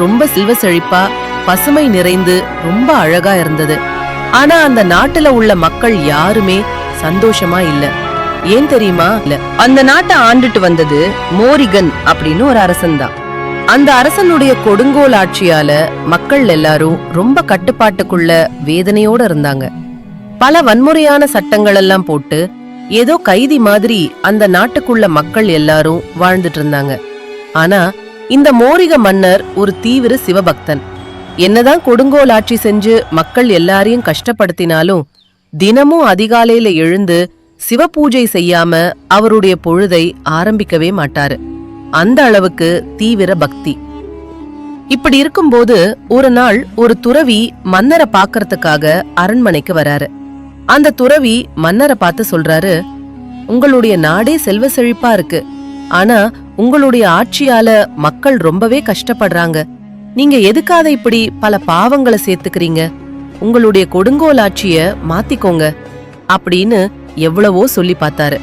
ரொம்ப செல்வ செழிப்பா பசுமை நிறைந்து ரொம்ப அழகா இருந்தது. ஆனா அந்த நாட்டுல உள்ள மக்கள் யாருமே சந்தோஷமா இல்ல. ஏன் தெரியுமா? இல்ல, அந்த நாட்டை ஆண்டுட்டு வந்தது மோரிகன் அப்படின்னு ஒரு அரசன் தான். அந்த அரசனுடைய கொடுங்கோல் ஆட்சியால மக்கள் எல்லாரும் ரொம்ப கட்டுப்பாட்டுக்குள்ள வேதனையோட இருந்தாங்க. பல வன்முறையான சட்டங்கள் எல்லாம் போட்டு ஏதோ கைதி மாதிரி அந்த நாட்டுக்குள்ள மக்கள் எல்லாரும் வாழ்ந்துட்டு இருந்தாங்க. ஆனா இந்த மோரிக மன்னர் ஒரு தீவிர சிவபக்தன். என்னதான் கொடுங்கோல் ஆட்சி செஞ்சு மக்கள் எல்லாரையும் கஷ்டப்படுத்தினாலும் தினமும் அதிகாலையில எழுந்து சிவ பூஜை செய்யாம அவருடைய பொழுதை ஆரம்பிக்கவே மாட்டாரு. அந்த அளவுக்கு தீவிர பக்தி. இப்படி இருக்கும்போது ஒரு நாள் ஒரு துறவி மன்னரை பாக்கறதுக்காக அரண்மனைக்கு வராரு. அந்த துறவி மன்னரை பார்த்து சொல்றாரு, உங்களுடைய நாடே செல்வ செழிப்பா இருக்கு. ஆனா உங்களுடைய ஆட்சியால மக்கள் ரொம்பவே கஷ்டப்படுறாங்க. நீங்க எதுக்காக இப்படி பல பாவங்களை சேர்த்துக்கிறீங்க? உங்களுடைய கொடுங்கோல் ஆட்சிய மாத்திக்கோங்க அப்படின்னு எவ்வளவோ சொல்லி பார்த்தாரு.